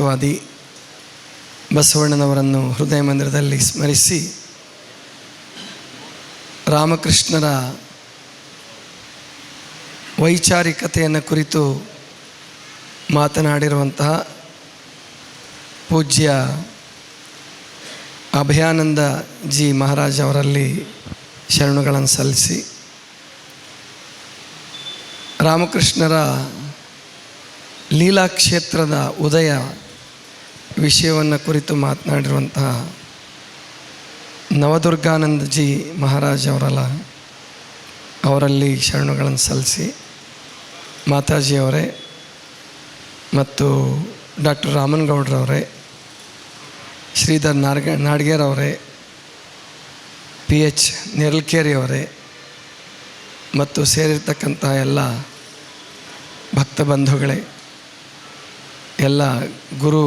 ತತ್ವವಾದಿ ಬಸವಣ್ಣನವರನ್ನು ಹೃದಯ ಮಂದಿರದಲ್ಲಿ ಸ್ಮರಿಸಿ ರಾಮಕೃಷ್ಣರ ವೈಚಾರಿಕತೆಯನ್ನು ಕುರಿತು ಮಾತನಾಡಿರುವಂತಹ ಪೂಜ್ಯ ಅಭಯಾನಂದ ಜಿ ಮಹಾರಾಜ್ ಅವರಲ್ಲಿ ಶರಣುಗಳನ್ನು ಸಲ್ಲಿಸಿ ರಾಮಕೃಷ್ಣರ ಲೀಲಾಕ್ಷೇತ್ರದ ಉದಯ ವಿಷಯವನ್ನು ಕುರಿತು ಮಾತನಾಡಿರುವಂತಹ ನವದುರ್ಗಾನಂದ ಜಿ ಮಹಾರಾಜ್ ಅವರಲ್ಲಿ ಶರಣುಗಳನ್ನು ಸಲ್ಲಿಸಿ ಮಾತಾಜಿಯವರೇ ಮತ್ತು ಡಾಕ್ಟರ್ ರಾಮನಗೌಡ್ರವರೇ, ಶ್ರೀಧರ್ ನಾಡ್ಗೇರವರೇ, PH ನೆರಳ್ಕೇರಿಯವರೇ ಮತ್ತು ಸೇರಿರ್ತಕ್ಕಂಥ ಎಲ್ಲ ಭಕ್ತ ಬಂಧುಗಳೇ, ಎಲ್ಲ ಗುರು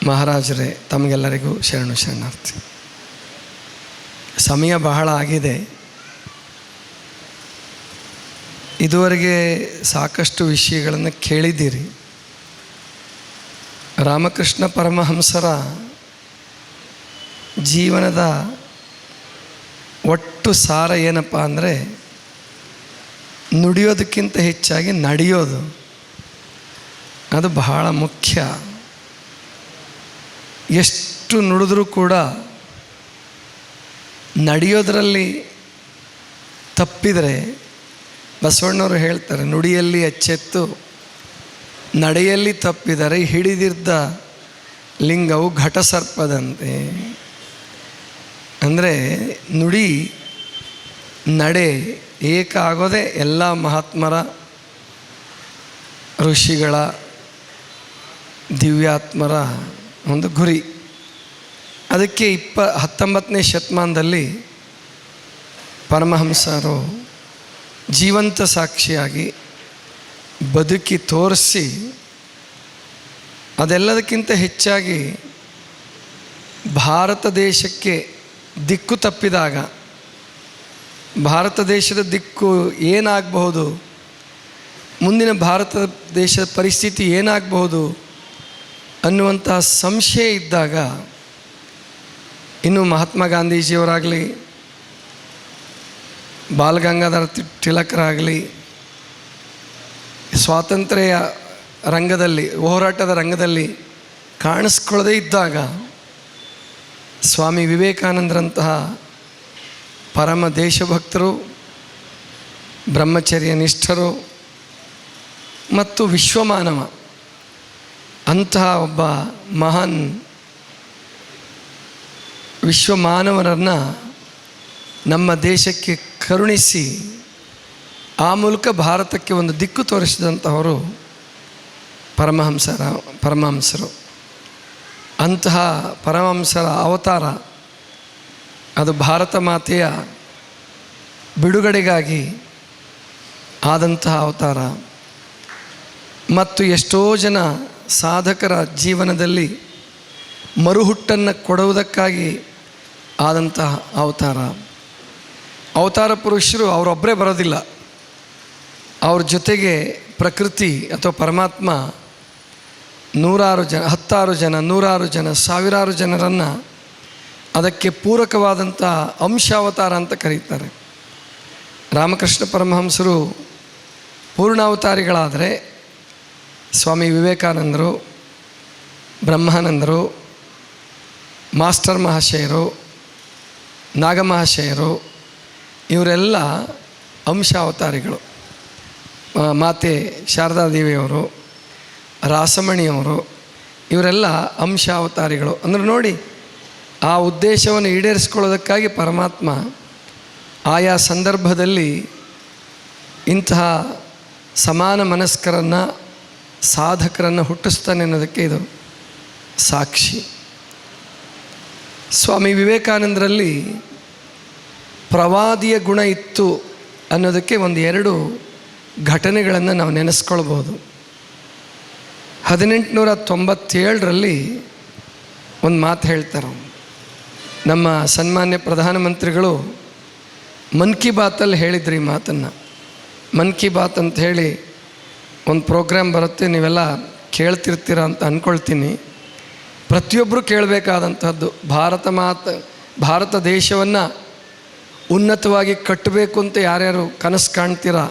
ಮಹಾರಾಜರೇ, ತಮಗೆಲ್ಲರಿಗೂ ಶರಣಾರ್ಥಿ. ಸಮಯ ಬಹಳ ಆಗಿದೆ. ಇದುವರೆಗೆ ಸಾಕಷ್ಟು ವಿಷಯಗಳನ್ನು ಕೇಳಿದ್ದೀರಿ. ರಾಮಕೃಷ್ಣ ಪರಮಹಂಸರ ಜೀವನದ ಒಟ್ಟು ಸಾರ ಏನಪ್ಪ ಅಂದರೆ, ನುಡಿಯೋದಕ್ಕಿಂತ ಹೆಚ್ಚಾಗಿ ನಡೆಯೋದು, ಅದು ಬಹಳ ಮುಖ್ಯ. ಎಷ್ಟು ನುಡಿದ್ರೂ ಕೂಡ ನಡೆಯೋದರಲ್ಲಿ ತಪ್ಪಿದರೆ, ಬಸವಣ್ಣವರು ಹೇಳ್ತಾರೆ, ನುಡಿಯಲ್ಲಿ ಎಚ್ಚೆತ್ತು ನಡೆಯಲ್ಲಿ ತಪ್ಪಿದರೆ ಹಿಡಿದಿದ್ದ ಲಿಂಗವು ಘಟಸರ್ಪದಂತೆ. ಅಂದರೆ ನುಡಿ ನಡೆ ಏಕ ಆಗೋದೇ ಎಲ್ಲ ಮಹಾತ್ಮರ ಋಷಿಗಳ ದಿವ್ಯಾತ್ಮರ ಒಂದು ಗುರಿ. ಅದಕ್ಕೆ 19ನೇ ಶತಮಾನದಲ್ಲಿ ಪರಮಹಂಸರು ಜೀವಂತ ಸಾಕ್ಷಿಯಾಗಿ ಬದುಕಿ ತೋರಿಸಿ, ಅದೆಲ್ಲದಕ್ಕಿಂತ ಹೆಚ್ಚಾಗಿ ಭಾರತ ದೇಶಕ್ಕೆ ದಿಕ್ಕು ತಪ್ಪಿದಾಗ, ಭಾರತ ದೇಶದ ದಿಕ್ಕು ಏನಾಗಬಹುದು, ಮುಂದಿನ ಭಾರತ ದೇಶದ ಪರಿಸ್ಥಿತಿ ಏನಾಗಬಹುದು ಅನ್ನುವಂತಹ ಸಂಶಯ ಇದ್ದಾಗ, ಇನ್ನು ಮಹಾತ್ಮ ಗಾಂಧೀಜಿಯವರಾಗಲಿ, ಬಾಲ್ ಗಂಗಾಧರ ತಿಲಕರಾಗಲಿ, ಸ್ವಾತಂತ್ರ್ಯ ರಂಗದಲ್ಲಿ, ಹೋರಾಟದ ರಂಗದಲ್ಲಿ ಕಾಣಿಸ್ಕೊಳ್ಳದೇ ಇದ್ದಾಗ, ಸ್ವಾಮಿ ವಿವೇಕಾನಂದರಂತಹ ಪರಮ ದೇಶಭಕ್ತರು, ಬ್ರಹ್ಮಚರ್ಯ ನಿಷ್ಠರು ಮತ್ತು ವಿಶ್ವಮಾನವ ಅಂತಹ ಒಬ್ಬ ಮಹಾನ್ ವಿಶ್ವಮಾನವರನ್ನು ನಮ್ಮ ದೇಶಕ್ಕೆ ಕರುಣಿಸಿ, ಆ ಮೂಲಕ ಭಾರತಕ್ಕೆ ಒಂದು ದಿಕ್ಕು ತೋರಿಸಿದಂಥವರು ಪರಮಹಂಸರು. ಅಂತಹ ಪರಮಹಂಸರ ಅವತಾರ ಅದು ಭಾರತ ಮಾತೆಯ ಬಿಡುಗಡೆಗಾಗಿ ಆದಂತಹ ಅವತಾರ. ಮತ್ತು ಎಷ್ಟೋ ಜನ ಸಾಧಕರ ಜೀವನದಲ್ಲಿ ಮರುಹುಟ್ಟನ್ನು ಕೊಡುವುದಕ್ಕಾಗಿ ಆದಂತಹ ಅವತಾರ ಪುರುಷರು ಅವರೊಬ್ಬರೇ ಬರೋದಿಲ್ಲ. ಅವ್ರ ಜೊತೆಗೆ ಪ್ರಕೃತಿ ಅಥವಾ ಪರಮಾತ್ಮ ನೂರಾರು ಜನ, 10 ಜನ, 100 ಜನ, ಸಾವಿರಾರು ಜನರನ್ನು ಅದಕ್ಕೆ ಪೂರಕವಾದಂಥ ಅಂಶಾವತಾರ ಅಂತ ಕರೀತಾರೆ. ರಾಮಕೃಷ್ಣ ಪರಮಹಂಸರು ಪೂರ್ಣಾವತಾರಿಗಳಾದರೆ, ಸ್ವಾಮಿ ವಿವೇಕಾನಂದರು, ಬ್ರಹ್ಮಾನಂದರು, ಮಾಸ್ಟರ್ ಮಹಾಶಯರು, ನಾಗಮಹಾಶಯರು, ಇವರೆಲ್ಲ ಅಂಶಾವತಾರಿಗಳು. ಮಾತೆ ಶಾರದಾದೇವಿಯವರು, ರಾಸಮಣಿಯವರು, ಇವರೆಲ್ಲ ಅಂಶಾವತಾರಿಗಳು. ಅಂದರೆ ನೋಡಿ, ಆ ಉದ್ದೇಶವನ್ನು ಈಡೇರಿಸ್ಕೊಳ್ಳೋದಕ್ಕಾಗಿ ಪರಮಾತ್ಮ ಆಯಾ ಸಂದರ್ಭದಲ್ಲಿ ಇಂತಹ ಸಮಾನ ಮನಸ್ಕರನ್ನು, ಸಾಧಕರನ್ನು ಹುಟ್ಟಿಸ್ತಾನೆ ಅನ್ನೋದಕ್ಕೆ ಇದು ಸಾಕ್ಷಿ. ಸ್ವಾಮಿ ವಿವೇಕಾನಂದರಲ್ಲಿ ಪ್ರವಾದಿಯ ಗುಣ ಇತ್ತು ಅನ್ನೋದಕ್ಕೆ 2 ಘಟನೆಗಳನ್ನು ನಾವು ನೆನೆಸ್ಕೊಳ್ಬೋದು. 1897ರಲ್ಲಿ ಒಂದು ಮಾತು ಹೇಳ್ತಾರೆ. ನಮ್ಮ ಸನ್ಮಾನ್ಯ ಪ್ರಧಾನಮಂತ್ರಿಗಳು ಮನ್ ಕಿ ಬಾತಲ್ಲಿ ಹೇಳಿದ್ರು ಈ ಮಾತನ್ನು. ಮನ್ ಕಿ ಬಾತ್ ಅಂತ ಹೇಳಿ ಒಂದು ಪ್ರೋಗ್ರಾಮ್ ಬರುತ್ತೆ, ನೀವೆಲ್ಲ ಕೇಳ್ತಿರ್ತೀರ ಅಂತ ಅಂದ್ಕೊಳ್ತೀನಿ. ಪ್ರತಿಯೊಬ್ಬರು ಕೇಳಬೇಕಾದಂಥದ್ದು, ಭಾರತ ದೇಶವನ್ನು ಉನ್ನತವಾಗಿ ಕಟ್ಟಬೇಕು ಅಂತ ಯಾರ್ಯಾರು ಕನಸು ಕಾಣ್ತೀರಾ,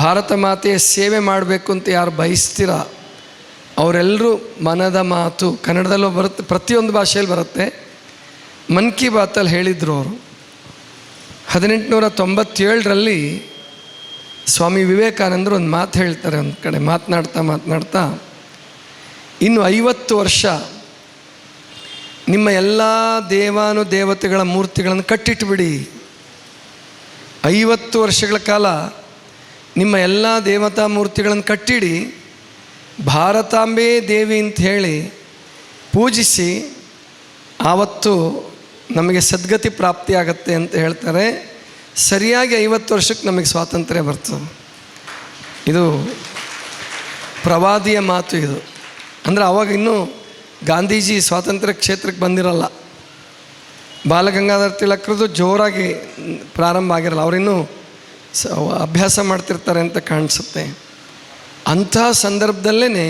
ಭಾರತ ಮಾತೆಯ ಸೇವೆ ಮಾಡಬೇಕು ಅಂತ ಯಾರು ಬಯಸ್ತೀರಾ, ಅವರೆಲ್ಲರೂ ಮನದ ಮಾತು, ಕನ್ನಡದಲ್ಲೂ ಬರುತ್ತೆ, ಪ್ರತಿಯೊಂದು ಭಾಷೆಯಲ್ಲಿ ಬರುತ್ತೆ. ಮನ್ ಕಿ ಬಾತಲ್ಲಿ ಹೇಳಿದರು ಅವರು. 1897ರಲ್ಲಿ ಸ್ವಾಮಿ ವಿವೇಕಾನಂದರು ಒಂದು ಮಾತು ಹೇಳ್ತಾರೆ. ಒಂದು ಕಡೆ ಮಾತನಾಡ್ತಾ ಇನ್ನು 50 ವರ್ಷ ನಿಮ್ಮ ಎಲ್ಲ ದೇವಾನುದೇವತೆಗಳ ಮೂರ್ತಿಗಳನ್ನು ಕಟ್ಟಿಟ್ಬಿಡಿ. 50 ವರ್ಷಗಳ ಕಾಲ ನಿಮ್ಮ ಎಲ್ಲ ದೇವತಾ ಮೂರ್ತಿಗಳನ್ನು ಕಟ್ಟಿಡಿ, ಭಾರತಾಂಬೆ ದೇವಿ ಅಂತ ಹೇಳಿ ಪೂಜಿಸಿ, ಆವತ್ತು ನಮಗೆ ಸದ್ಗತಿ ಪ್ರಾಪ್ತಿಯಾಗತ್ತೆ ಅಂತ ಹೇಳ್ತಾರೆ. ಸರಿಯಾಗಿ 50 ವರ್ಷಕ್ಕೆ ನಮಗೆ ಸ್ವಾತಂತ್ರ್ಯ ಬರ್ತದೆ. ಇದು ಪ್ರವಾದಿಯ ಮಾತು ಇದು. ಅಂದರೆ ಅವಾಗ ಇನ್ನೂ ಗಾಂಧೀಜಿ ಸ್ವಾತಂತ್ರ್ಯ ಕ್ಷೇತ್ರಕ್ಕೆ ಬಂದಿರಲ್ಲ, ಬಾಲಗಂಗಾಧರ ತಿಲಕರದು ಜೋರಾಗಿ ಪ್ರಾರಂಭ ಆಗಿರಲ್ಲ, ಅವರಿನ್ನೂ ಅಭ್ಯಾಸ ಮಾಡ್ತಿರ್ತಾರೆ ಅಂತ ಕಾಣಿಸುತ್ತೆ. ಅಂತಹ ಸಂದರ್ಭದಲ್ಲೇ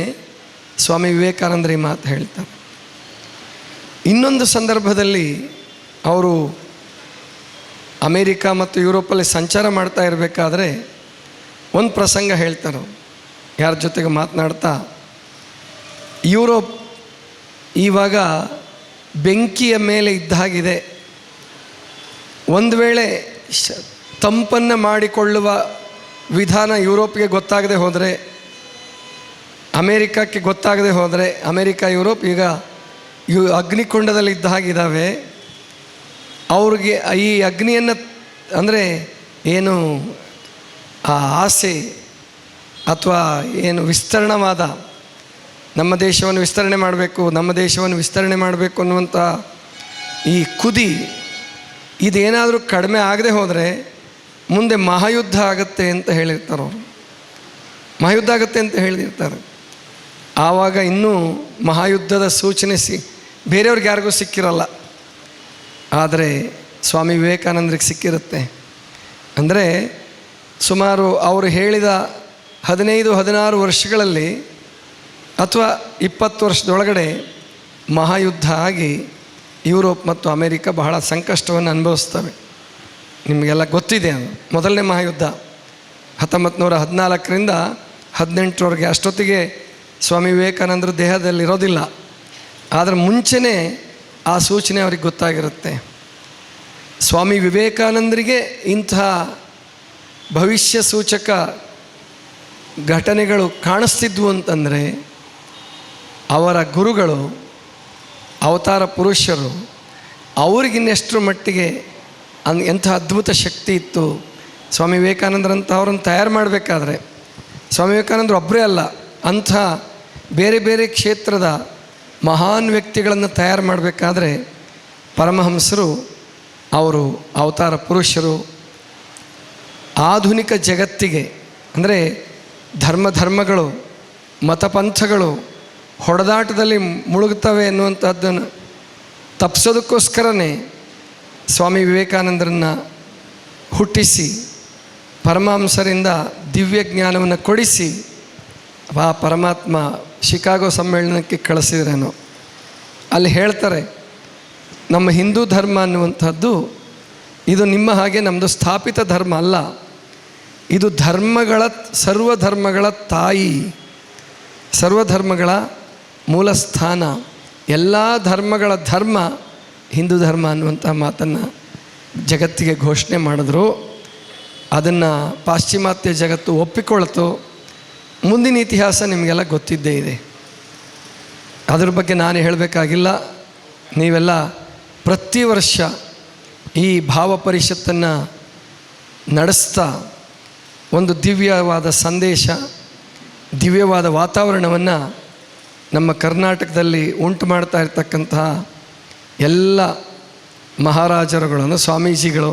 ಸ್ವಾಮಿ ವಿವೇಕಾನಂದರು ಈ ಮಾತು ಹೇಳ್ತಾರೆ. ಇನ್ನೊಂದು ಸಂದರ್ಭದಲ್ಲಿ ಅವರು ಅಮೇರಿಕಾ ಮತ್ತು ಯುರೋಪಲ್ಲಿ ಸಂಚಾರ ಮಾಡ್ತಾ ಇರಬೇಕಾದ್ರೆ ಒಂದು ಪ್ರಸಂಗ ಹೇಳ್ತಾರೆ. ಯಾರ ಜೊತೆಗೆ ಮಾತನಾಡ್ತಾ, ಯುರೋಪ್ ಇವಾಗ ಬೆಂಕಿಯ ಮೇಲೆ ಇದ್ದ ಹಾಗಿದೆ. ಒಂದು ವೇಳೆ ತಂಪನ್ನು ಮಾಡಿಕೊಳ್ಳುವ ವಿಧಾನ ಯುರೋಪ್ಗೆ ಗೊತ್ತಾಗದೆ ಹೋದರೆ, ಅಮೇರಿಕಕ್ಕೆ ಗೊತ್ತಾಗದೆ ಹೋದರೆ, ಅಮೇರಿಕಾ ಯುರೋಪ್ ಈಗ ಅಗ್ನಿಕುಂಡದಲ್ಲಿ ಇದ್ದ ಹಾಗಿದ್ದಾವೆ. ಅವ್ರಿಗೆ ಈ ಅಗ್ನಿಯನ್ನು ಅಂದರೆ ಏನು ಆ ಆಸೆ ಅಥವಾ ಏನು ವಿಸ್ತರಣವಾದ, ನಮ್ಮ ದೇಶವನ್ನು ವಿಸ್ತರಣೆ ಮಾಡಬೇಕು ಅನ್ನುವಂಥ ಈ ಕುದಿ, ಇದೇನಾದರೂ ಕಡಿಮೆ ಆಗದೆ ಹೋದರೆ ಮುಂದೆ ಮಹಾಯುದ್ಧ ಆಗುತ್ತೆ ಅಂತ ಹೇಳಿರ್ತಾರೆ ಅವರು. ಮಹಾಯುದ್ಧ ಆಗುತ್ತೆ ಅಂತ ಹೇಳಿರ್ತಾರೆ. ಆವಾಗ ಇನ್ನೂ ಮಹಾಯುದ್ಧದ ಸೂಚನೆ ಬೇರೆಯವ್ರಿಗೆ ಯಾರಿಗೂ ಸಿಕ್ಕಿರಲ್ಲ, ಆದರೆ ಸ್ವಾಮಿ ವಿವೇಕಾನಂದರಿಗೆ ಸಿಕ್ಕಿರುತ್ತೆ. ಅಂದರೆ ಸುಮಾರು ಅವರು ಹೇಳಿದ 15-16 ವರ್ಷಗಳಲ್ಲಿ ಅಥವಾ 20 ವರ್ಷದೊಳಗಡೆ ಮಹಾಯುದ್ಧ ಆಗಿ ಯುರೋಪ್ ಮತ್ತು ಅಮೇರಿಕ ಬಹಳ ಸಂಕಷ್ಟವನ್ನು ಅನುಭವಿಸ್ತವೆ. ನಿಮಗೆಲ್ಲ ಗೊತ್ತಿದೆ. ಅದು ಮೊದಲನೇ ಮಹಾಯುದ್ಧ 1914ರಿಂದ 18ರವರೆಗೆ. ಅಷ್ಟೊತ್ತಿಗೆ ಸ್ವಾಮಿ ವಿವೇಕಾನಂದರು ದೇಹದಲ್ಲಿರೋದಿಲ್ಲ, ಆದರೆ ಮುಂಚೆನೇ ಆ ಸೂಚನೆ ಅವ್ರಿಗೆ ಗೊತ್ತಾಗಿರುತ್ತೆ. ಸ್ವಾಮಿ ವಿವೇಕಾನಂದರಿಗೆ ಇಂತಹ ಭವಿಷ್ಯ ಸೂಚಕ ಘಟನೆಗಳು ಕಾಣಿಸ್ತಿದ್ವು ಅಂತಂದರೆ ಅವರ ಗುರುಗಳು, ಅವತಾರ ಪುರುಷರು, ಅವ್ರಿಗಿನ್ನೆಷ್ಟರ ಮಟ್ಟಿಗೆ ಎಂಥ ಅದ್ಭುತ ಶಕ್ತಿ ಇತ್ತು. ಸ್ವಾಮಿ ವಿವೇಕಾನಂದರಂಥ ಅವ್ರನ್ನ ತಯಾರು ಮಾಡಬೇಕಾದ್ರೆ, ಸ್ವಾಮಿ ವಿವೇಕಾನಂದರು ಒಬ್ಬರೇ ಅಲ್ಲ, ಅಂಥ ಬೇರೆ ಬೇರೆ ಕ್ಷೇತ್ರದ ಮಹಾನ್ ವ್ಯಕ್ತಿಗಳನ್ನು ತಯಾರು ಮಾಡಬೇಕಾದ್ರೆ ಪರಮಹಂಸರು ಅವರು ಅವತಾರ ಪುರುಷರು. ಆಧುನಿಕ ಜಗತ್ತಿಗೆ ಅಂದರೆ ಧರ್ಮಗಳು ಮತಪಂಥಗಳು ಹೊಡೆದಾಟದಲ್ಲಿ ಮುಳುಗುತ್ತವೆ ಎನ್ನುವಂಥದ್ದನ್ನು ತಪ್ಪಿಸೋದಕ್ಕೋಸ್ಕರನೇ ಸ್ವಾಮಿ ವಿವೇಕಾನಂದರನ್ನು ಹುಟ್ಟಿಸಿ ಪರಮಹಂಸರಿಂದ ದಿವ್ಯ ಜ್ಞಾನವನ್ನು ಕೊಡಿಸಿ ಆ ಪರಮಾತ್ಮ ಶಿಕಾಗೋ ಸಮ್ಮೇಳನಕ್ಕೆ ಕಳಿಸಿದ್ರೇನೋ. ಅಲ್ಲಿ ಹೇಳ್ತಾರೆ, ನಮ್ಮ ಹಿಂದೂ ಧರ್ಮ ಅನ್ನುವಂಥದ್ದು ಇದು ನಿಮ್ಮ ಹಾಗೆ ನಮ್ಮದು ಸ್ಥಾಪಿತ ಧರ್ಮ ಅಲ್ಲ, ಇದು ಸರ್ವಧರ್ಮಗಳ ತಾಯಿ, ಸರ್ವಧರ್ಮಗಳ ಮೂಲ ಸ್ಥಾನ, ಎಲ್ಲ ಧರ್ಮಗಳ ಧರ್ಮ ಹಿಂದೂ ಧರ್ಮ ಅನ್ನುವಂಥ ಮಾತನ್ನು ಜಗತ್ತಿಗೆ ಘೋಷಣೆ ಮಾಡಿದ್ರು. ಅದನ್ನು ಪಾಶ್ಚಿಮಾತ್ಯ ಜಗತ್ತು ಒಪ್ಪಿಕೊಳ್ತು. ಮುಂದಿನ ಇತಿಹಾಸ ನಿಮಗೆಲ್ಲ ಗೊತ್ತಿದ್ದೇ ಇದೆ, ಅದ್ರ ಬಗ್ಗೆ ನಾನು ಹೇಳಬೇಕಾಗಿಲ್ಲ. ನೀವೆಲ್ಲ ಪ್ರತಿ ವರ್ಷ ಈ ಭಾವ ಪರಿಷತ್ತನ್ನು ನಡೆಸ್ತಾ ಒಂದು ದಿವ್ಯವಾದ ಸಂದೇಶ, ದಿವ್ಯವಾದ ವಾತಾವರಣವನ್ನು ನಮ್ಮ ಕರ್ನಾಟಕದಲ್ಲಿ ಉಂಟು ಮಾಡ್ತಾ ಇರ್ತಕ್ಕಂತಹ ಎಲ್ಲ ಮಹಾರಾಜರುಗಳನ್ನು, ಸ್ವಾಮೀಜಿಗಳು,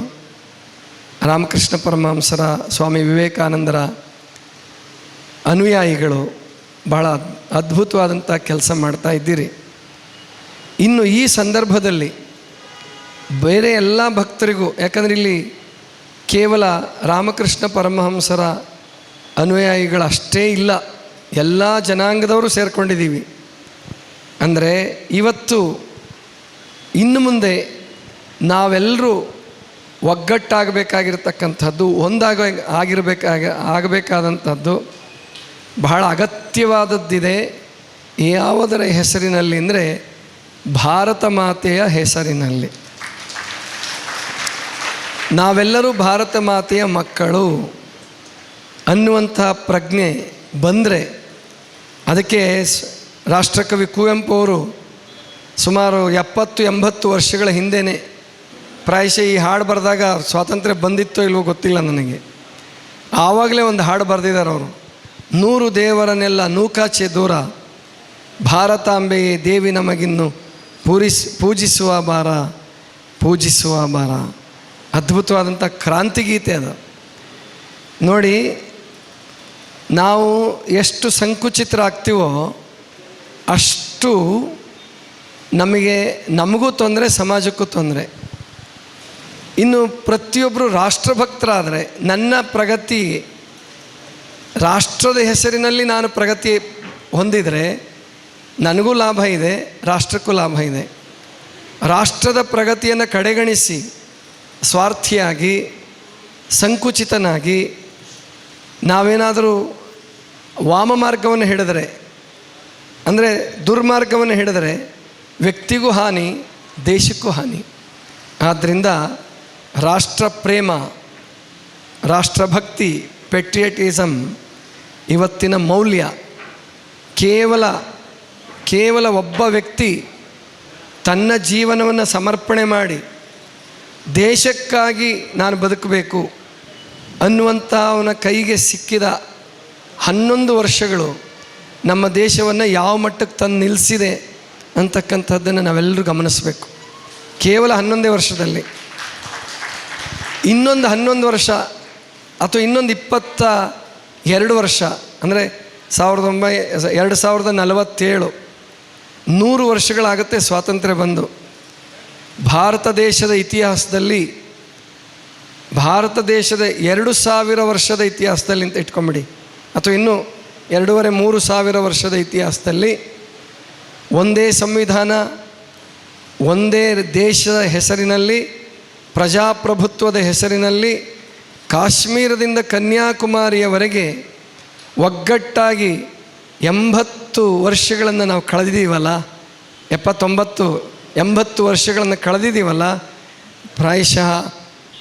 ರಾಮಕೃಷ್ಣ ಪರಮಹಂಸರ, ಸ್ವಾಮಿ ವಿವೇಕಾನಂದರ ಅನುಯಾಯಿಗಳು ಬಹಳ ಅದ್ಭುತವಾದಂಥ ಕೆಲಸ ಮಾಡ್ತಾ ಇದ್ದೀರಿ. ಇನ್ನು ಈ ಸಂದರ್ಭದಲ್ಲಿ ಬೇರೆ ಎಲ್ಲ ಭಕ್ತರಿಗೂ, ಯಾಕಂದರೆ ಇಲ್ಲಿ ಕೇವಲ ರಾಮಕೃಷ್ಣ ಪರಮಹಂಸರ ಅನುಯಾಯಿಗಳಷ್ಟೇ ಇಲ್ಲ, ಎಲ್ಲ ಜನಾಂಗದವರು ಸೇರಿಕೊಂಡಿದ್ದೀವಿ. ಅಂದರೆ ಇವತ್ತು ಇನ್ನು ಮುಂದೆ ನಾವೆಲ್ಲರೂ ಒಗ್ಗಟ್ಟಾಗಬೇಕಾಗಿರ್ತಕ್ಕಂಥದ್ದು, ಆಗಬೇಕಾದಂಥದ್ದು ಬಹಳ ಅಗತ್ಯವಾದದ್ದಿದೆ. ಯಾವುದರ ಹೆಸರಿನಲ್ಲಿ ಅಂದರೆ ಭಾರತ ಮಾತೆಯ ಹೆಸರಿನಲ್ಲಿ. ನಾವೆಲ್ಲರೂ ಭಾರತ ಮಾತೆಯ ಮಕ್ಕಳು ಅನ್ನುವಂಥ ಪ್ರಜ್ಞೆ ಬಂದರೆ, ಅದಕ್ಕೆ ರಾಷ್ಟ್ರಕವಿ ಕುವೆಂಪು ಅವರು ಸುಮಾರು 70-80 ವರ್ಷಗಳ ಹಿಂದೆಯೇ, ಪ್ರಾಯಶಃ ಈ ಹಾಡು ಬರೆದಾಗ ಸ್ವಾತಂತ್ರ್ಯ ಬಂದಿತ್ತೋ ಇಲ್ವೋ ಗೊತ್ತಿಲ್ಲ ನನಗೆ, ಆವಾಗಲೇ ಒಂದು ಹಾಡು ಬರೆದಿದ್ದಾರೆ ಅವರು. 100 ದೇವರನ್ನೆಲ್ಲ ನೂಕಾಚೆ ದೂರ, ಭಾರತಾಂಬೆಯೇ ದೇವಿ ನಮಗಿನ್ನು ಪೂಜಿಸುವ ಬಾರ, ಪೂಜಿಸುವ ಬಾರ. ಅದ್ಭುತವಾದಂಥ ಕ್ರಾಂತಿಗೀತೆ ಅದು. ನೋಡಿ, ನಾವು ಎಷ್ಟು ಸಂಕುಚಿತರಾಗ್ತೀವೋ ಅಷ್ಟು ನಮಗೂ ತೊಂದರೆ, ಸಮಾಜಕ್ಕೂ ತೊಂದರೆ. ಇನ್ನು ಪ್ರತಿಯೊಬ್ಬರು ರಾಷ್ಟ್ರಭಕ್ತರಾದರೆ, ನನ್ನ ಪ್ರಗತಿ ರಾಷ್ಟ್ರದ ಹೆಸರಿನಲ್ಲಿ ನಾನು ಪ್ರಗತಿ ಹೊಂದಿದರೆ ನನಗೂ ಲಾಭ ಇದೆ, ರಾಷ್ಟ್ರಕ್ಕೂ ಲಾಭ ಇದೆ. ರಾಷ್ಟ್ರದ ಪ್ರಗತಿಯನ್ನು ಕಡೆಗಣಿಸಿ ಸ್ವಾರ್ಥಿಯಾಗಿ, ಸಂಕುಚಿತನಾಗಿ ನಾವೇನಾದರೂ ವಾಮ ಮಾರ್ಗವನ್ನು ಹಿಡಿದರೆ, ಅಂದರೆ ದುರ್ಮಾರ್ಗವನ್ನು ಹಿಡಿದರೆ ವ್ಯಕ್ತಿಗೂ ಹಾನಿ, ದೇಶಕ್ಕೂ ಹಾನಿ. ಆದ್ದರಿಂದ ರಾಷ್ಟ್ರ ಪ್ರೇಮ, ರಾಷ್ಟ್ರಭಕ್ತಿ, ಪೆಟ್ರಿಯಟಿಸಮ್ ಇವತ್ತಿನ ಮೌಲ್ಯ. ಕೇವಲ ಒಬ್ಬ ವ್ಯಕ್ತಿ ತನ್ನ ಜೀವನವನ್ನು ಸಮರ್ಪಣೆ ಮಾಡಿ ದೇಶಕ್ಕಾಗಿ ನಾನು ಬದುಕಬೇಕು ಅನ್ನುವಂಥ ಅವನ ಕೈಗೆ ಸಿಕ್ಕಿದ 11 ವರ್ಷಗಳು ನಮ್ಮ ದೇಶವನ್ನು ಯಾವ ಮಟ್ಟಕ್ಕೆ ತಂದು ನಿಲ್ಲಿಸಿದೆ ಅಂತಕ್ಕಂಥದ್ದನ್ನು ನಾವೆಲ್ಲರೂ ಗಮನಿಸಬೇಕು. ಕೇವಲ 11 ವರ್ಷದಲ್ಲಿ ಇನ್ನೊಂದು 11 ವರ್ಷ ಅಥವಾ ಇನ್ನೊಂದು 22 ವರ್ಷ ಅಂದರೆ 2047, 100 ವರ್ಷಗಳಾಗುತ್ತೆ ಸ್ವಾತಂತ್ರ್ಯ ಬಂದು. ಭಾರತ ದೇಶದ ಇತಿಹಾಸದಲ್ಲಿ, ಭಾರತ ದೇಶದ 2000 ವರ್ಷದ ಇತಿಹಾಸದಲ್ಲಿ ಅಂತ ಇಟ್ಕೊಂಬಿಡಿ, ಅಥವಾ ಇನ್ನೂ 2,500-3,000 ವರ್ಷದ ಇತಿಹಾಸದಲ್ಲಿ ಒಂದೇ ಸಂವಿಧಾನ, ಒಂದೇ ದೇಶದ ಹೆಸರಿನಲ್ಲಿ, ಪ್ರಜಾಪ್ರಭುತ್ವದ ಹೆಸರಿನಲ್ಲಿ ಕಾಶ್ಮೀರದಿಂದ ಕನ್ಯಾಕುಮಾರಿಯವರೆಗೆ ಒಗ್ಗಟ್ಟಾಗಿ 80 ವರ್ಷಗಳನ್ನು ನಾವು ಕಳೆದಿದ್ದೀವಲ್ಲ, 70-80 ವರ್ಷಗಳನ್ನು ಕಳೆದಿದ್ದೀವಲ್ಲ. ಪ್ರಾಯಶಃ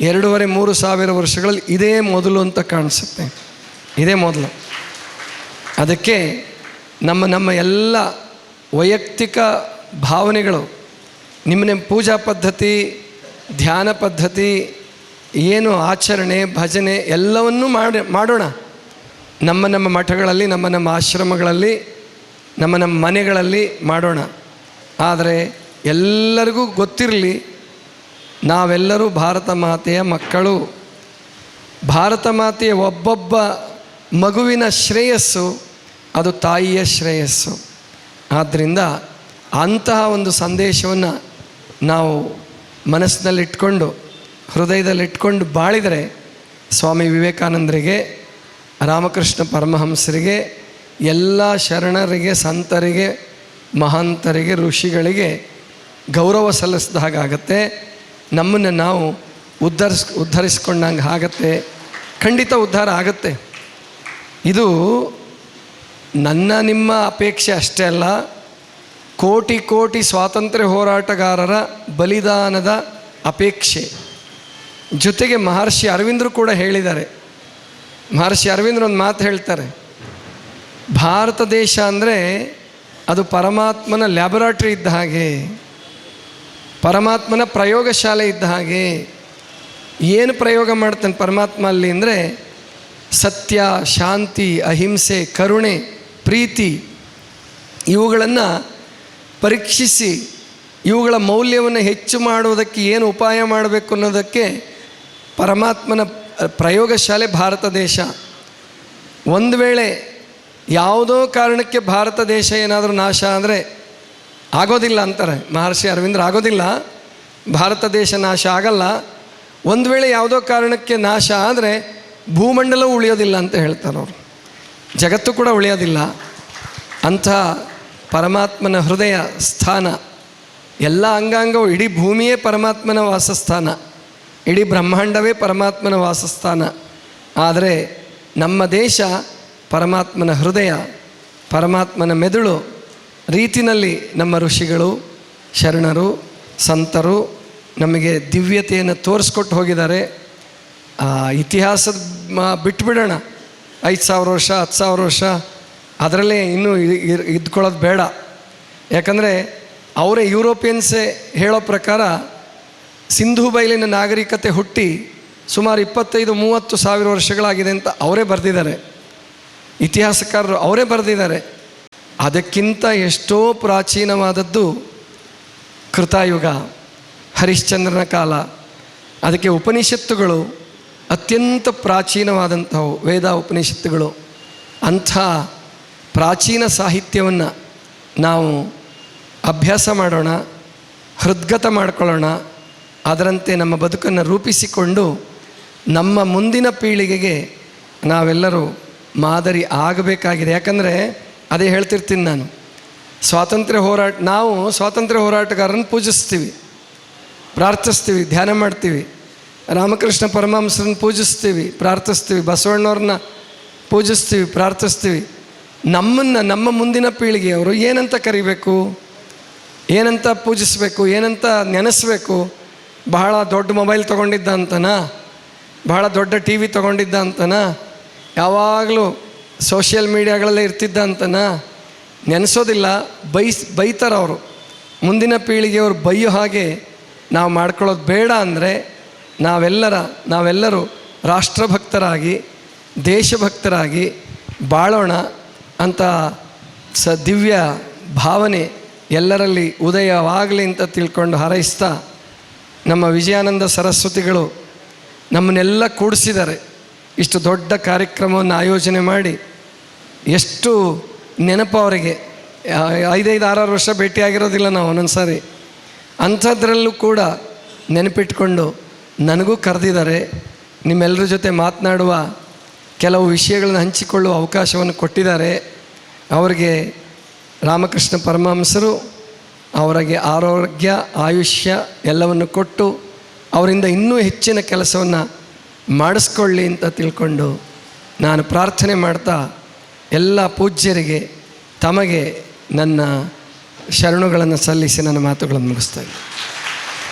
2,500-3 ಸಾವಿರ ವರ್ಷಗಳಲ್ಲಿ ಇದೇ ಮೊದಲು ಅಂತ ಕಾಣಿಸುತ್ತೆ, ಇದೇ ಮೊದಲು. ಅದಕ್ಕೆ ನಮ್ಮ ಎಲ್ಲ ವೈಯಕ್ತಿಕ ಭಾವನೆಗಳು, ನಿಮ್ಮ ಪೂಜಾ ಪದ್ಧತಿ, ಧ್ಯಾನ ಪದ್ಧತಿ, ಏನು ಆಚರಣೆ, ಭಜನೆ ಎಲ್ಲವನ್ನೂ ಮಾಡೋಣ. ನಮ್ಮ ಮಠಗಳಲ್ಲಿ, ನಮ್ಮ ಆಶ್ರಮಗಳಲ್ಲಿ, ನಮ್ಮ ಮನೆಗಳಲ್ಲಿ ಮಾಡೋಣ. ಆದರೆ ಎಲ್ಲರಿಗೂ ಗೊತ್ತಿರಲಿ, ನಾವೆಲ್ಲರೂ ಭಾರತ ಮಾತೆಯ ಮಕ್ಕಳು. ಭಾರತ ಮಾತೆಯ ಒಬ್ಬೊಬ್ಬ ಮಗುವಿನ ಶ್ರೇಯಸ್ಸು ಅದು ತಾಯಿಯ ಶ್ರೇಯಸ್ಸು. ಆದ್ದರಿಂದ ಅಂತಹ ಒಂದು ಸಂದೇಶವನ್ನು ನಾವು ಮನಸ್ಸಿನಲ್ಲಿಟ್ಕೊಂಡು, ಹೃದಯದಲ್ಲಿಟ್ಕೊಂಡು ಬಾಳಿದರೆ ಸ್ವಾಮಿ ವಿವೇಕಾನಂದರಿಗೆ, ರಾಮಕೃಷ್ಣ ಪರಮಹಂಸರಿಗೆ, ಎಲ್ಲ ಶರಣರಿಗೆ, ಸಂತರಿಗೆ, ಮಹಾಂತರಿಗೆ, ಋಷಿಗಳಿಗೆ ಗೌರವ ಸಲ್ಲಿಸಿದ ಹಾಗಾಗತ್ತೆ. ನಮ್ಮನ್ನು ನಾವು ಉದ್ಧರಿಸ್ಕೊಂಡಂಗೆ ಆಗತ್ತೆ. ಖಂಡಿತ ಉದ್ಧಾರ ಆಗತ್ತೆ. ಇದು ನಿಮ್ಮ ಅಪೇಕ್ಷೆ ಅಷ್ಟೇ ಅಲ್ಲ, ಕೋಟಿ ಸ್ವಾತಂತ್ರ್ಯ ಹೋರಾಟಗಾರರ ಬಲಿದಾನದ ಅಪೇಕ್ಷೆ. ಜೊತೆಗೆ ಮಹರ್ಷಿ ಅರವಿಂದರು ಕೂಡ ಹೇಳಿದ್ದಾರೆ. ಮಹರ್ಷಿ ಅರವಿಂದರು ಒಂದು ಮಾತು ಹೇಳ್ತಾರೆ, ಭಾರತ ದೇಶ ಅಂದರೆ ಅದು ಪರಮಾತ್ಮನ ಲ್ಯಾಬೊರೇಟರಿ ಇದ್ದ ಹಾಗೆ, ಪರಮಾತ್ಮನ ಪ್ರಯೋಗಶಾಲೆ ಇದ್ದ ಹಾಗೆ. ಏನು ಪ್ರಯೋಗ ಮಾಡ್ತಾನೆ ಪರಮಾತ್ಮ ಅಲ್ಲಿ ಅಂದರೆ ಸತ್ಯ, ಶಾಂತಿ, ಅಹಿಂಸೆ, ಕರುಣೆ, ಪ್ರೀತಿ ಇವುಗಳನ್ನು ಪರೀಕ್ಷಿಸಿ ಇವುಗಳ ಮೌಲ್ಯವನ್ನು ಹೆಚ್ಚು ಮಾಡುವುದಕ್ಕೆ ಏನು ಉಪಾಯ ಮಾಡಬೇಕು ಅನ್ನೋದಕ್ಕೆ ಪರಮಾತ್ಮನ ಪ್ರಯೋಗಶಾಲೆ ಭಾರತ ದೇಶ. ಒಂದು ವೇಳೆ ಯಾವುದೋ ಕಾರಣಕ್ಕೆ ಭಾರತ ದೇಶ ಏನಾದರೂ ನಾಶ ಅಂದರೆ ಆಗೋದಿಲ್ಲ ಅಂತಾರೆ ಮಹರ್ಷಿ ಅರವಿಂದ್ರ, ಆಗೋದಿಲ್ಲ, ಭಾರತ ದೇಶ ನಾಶ ಆಗಲ್ಲ. ಒಂದು ವೇಳೆ ಯಾವುದೋ ಕಾರಣಕ್ಕೆ ನಾಶ ಆದರೆ ಭೂಮಂಡಲವೂ ಉಳಿಯೋದಿಲ್ಲ ಅಂತ ಹೇಳ್ತಾರೆ ಅವರು. ಜಗತ್ತು ಕೂಡ ಉಳಿಯೋದಿಲ್ಲ. ಅಂಥ ಪರಮಾತ್ಮನ ಹೃದಯ ಸ್ಥಾನ, ಎಲ್ಲ ಅಂಗಾಂಗವು, ಇಡೀ ಭೂಮಿಯೇ ಪರಮಾತ್ಮನ ವಾಸಸ್ಥಾನ, ಇಡೀ ಬ್ರಹ್ಮಾಂಡವೇ ಪರಮಾತ್ಮನ ವಾಸಸ್ಥಾನ. ಆದರೆ ನಮ್ಮ ದೇಶ ಪರಮಾತ್ಮನ ಹೃದಯ, ಪರಮಾತ್ಮನ ಮೆದುಳು ರೀತಿಯಲ್ಲಿ ನಮ್ಮ ಋಷಿಗಳು, ಶರಣರು, ಸಂತರು ನಮಗೆ ದಿವ್ಯತೆಯನ್ನು ತೋರಿಸ್ಕೊಟ್ಟು ಹೋಗಿದ್ದಾರೆ. ಇತಿಹಾಸದ ಬಿಟ್ಬಿಡೋಣ, 5,000 ವರ್ಷ 10,000 ವರ್ಷ ಅದರಲ್ಲೇ ಇನ್ನೂ ಇದ್ಕೊಳ್ಳೋದು ಬೇಡ. ಯಾಕಂದರೆ ಅವರೇ ಯುರೋಪಿಯನ್ಸೇ ಹೇಳೋ ಪ್ರಕಾರ ಸಿಂಧೂ ಬಯಲಿನ ನಾಗರಿಕತೆ ಹುಟ್ಟಿ ಸುಮಾರು 25-30 ಸಾವಿರ ವರ್ಷಗಳಾಗಿದೆ ಅಂತ ಅವರೇ ಬರೆದಿದ್ದಾರೆ, ಇತಿಹಾಸಕಾರರು ಅವರೇ ಬರೆದಿದ್ದಾರೆ. ಅದಕ್ಕಿಂತ ಎಷ್ಟೋ ಪ್ರಾಚೀನವಾದದ್ದು ಕೃತಾಯುಗ, ಹರಿಶ್ಚಂದ್ರನ ಕಾಲ. ಅದಕ್ಕೆ ಉಪನಿಷತ್ತುಗಳು ಅತ್ಯಂತ ಪ್ರಾಚೀನವಾದಂಥವು, ವೇದ ಉಪನಿಷತ್ತುಗಳು. ಅಂಥ ಪ್ರಾಚೀನ ಸಾಹಿತ್ಯವನ್ನು ನಾವು ಅಭ್ಯಾಸ ಮಾಡೋಣ, ಹೃದ್ಗತ ಮಾಡಿಕೊಳ್ಳೋಣ. ಅದರಂತೆ ನಮ್ಮ ಬದುಕನ್ನು ರೂಪಿಸಿಕೊಂಡು ನಮ್ಮ ಮುಂದಿನ ಪೀಳಿಗೆಗೆ ನಾವೆಲ್ಲರೂ ಮಾದರಿ ಆಗಬೇಕಾಗಿದೆ. ಯಾಕಂದರೆ ಅದೇ ಹೇಳ್ತಿರ್ತೀನಿ ನಾನು, ನಾವು ಸ್ವಾತಂತ್ರ್ಯ ಹೋರಾಟಗಾರರನ್ನು ಪೂಜಿಸ್ತೀವಿ, ಪ್ರಾರ್ಥಿಸ್ತೀವಿ, ಧ್ಯಾನ ಮಾಡ್ತೀವಿ. ರಾಮಕೃಷ್ಣ ಪರಮಹಂಸರನ್ನು ಪೂಜಿಸ್ತೀವಿ, ಪ್ರಾರ್ಥಿಸ್ತೀವಿ. ಬಸವಣ್ಣವ್ರನ್ನ ಪೂಜಿಸ್ತೀವಿ, ಪ್ರಾರ್ಥಿಸ್ತೀವಿ. ನಮ್ಮ ಮುಂದಿನ ಪೀಳಿಗೆಯವರು ಏನಂತ ಕರಿಬೇಕು, ಏನಂತ ಪೂಜಿಸಬೇಕು, ಏನಂತ ನೆನೆಸ್ಬೇಕು? ಬಹಳ ದೊಡ್ಡ ಮೊಬೈಲ್ ತೊಗೊಂಡಿದ್ದ ಅಂತನಾ, ಬಹಳ ದೊಡ್ಡ ಟಿ ವಿ ತೊಗೊಂಡಿದ್ದ ಅಂತನಾ, ಯಾವಾಗಲೂ ಸೋಷಿಯಲ್ ಮೀಡಿಯಾಗಳಲ್ಲೇ ಇರ್ತಿದ್ದ ಅಂತನಾ? ನೆನೆಸೋದಿಲ್ಲ, ಬೈತಾರವರು. ಮುಂದಿನ ಪೀಳಿಗೆಯವರು ಬೈಯೋ ಹಾಗೆ ನಾವು ಮಾಡ್ಕೊಳ್ಳೋದು ಬೇಡ. ಅಂದರೆ ನಾವೆಲ್ಲರೂ ರಾಷ್ಟ್ರಭಕ್ತರಾಗಿ, ದೇಶಭಕ್ತರಾಗಿ ಬಾಳೋಣ ಅಂತ ದಿವ್ಯ ಭಾವನೆ ಎಲ್ಲರಲ್ಲಿ ಉದಯವಾಗಲಿ ಅಂತ ತಿಳ್ಕೊಂಡು ಹಾರೈಸ್ತಾ, ನಮ್ಮ ವಿಜಯಾನಂದ ಸರಸ್ವತಿಗಳು ನಮ್ಮನ್ನೆಲ್ಲ ಕೂಡಿಸಿದ್ದಾರೆ. ಇಷ್ಟು ದೊಡ್ಡ ಕಾರ್ಯಕ್ರಮವನ್ನು ಆಯೋಜನೆ ಮಾಡಿ, ಎಷ್ಟು ನೆನಪು ಅವರಿಗೆ. 5-6 ವರ್ಷ ಭೇಟಿಯಾಗಿರೋದಿಲ್ಲ ನಾವು ಒಂದೊಂದು ಸಾರಿ. ಅಂಥದ್ರಲ್ಲೂ ಕೂಡ ನೆನಪಿಟ್ಕೊಂಡು ನನಗೂ ಕರೆದಿದ್ದಾರೆ. ನಿಮ್ಮೆಲ್ಲರ ಜೊತೆ ಮಾತನಾಡುವ, ಕೆಲವು ವಿಷಯಗಳನ್ನು ಹಂಚಿಕೊಳ್ಳುವ ಅವಕಾಶವನ್ನು ಕೊಟ್ಟಿದ್ದಾರೆ. ಅವರಿಗೆ ರಾಮಕೃಷ್ಣ ಪರಮಹಂಸರು ಅವರಿಗೆ ಆರೋಗ್ಯ, ಆಯುಷ್ಯ ಎಲ್ಲವನ್ನು ಕೊಟ್ಟು ಅವರಿಂದ ಇನ್ನೂ ಹೆಚ್ಚಿನ ಕೆಲಸವನ್ನು ಮಾಡಿಸ್ಕೊಳ್ಳಿ ಅಂತ ತಿಳ್ಕೊಂಡು ನಾನು ಪ್ರಾರ್ಥನೆ ಮಾಡ್ತಾ, ಎಲ್ಲ ಪೂಜ್ಯರಿಗೆ ತಮಗೆ ನನ್ನ ಶರಣುಗಳನ್ನು ಸಲ್ಲಿಸಿ ನನ್ನ ಮಾತುಗಳನ್ನು ಮುಗಿಸ್ತಾ ಇದ್ದೀನಿ.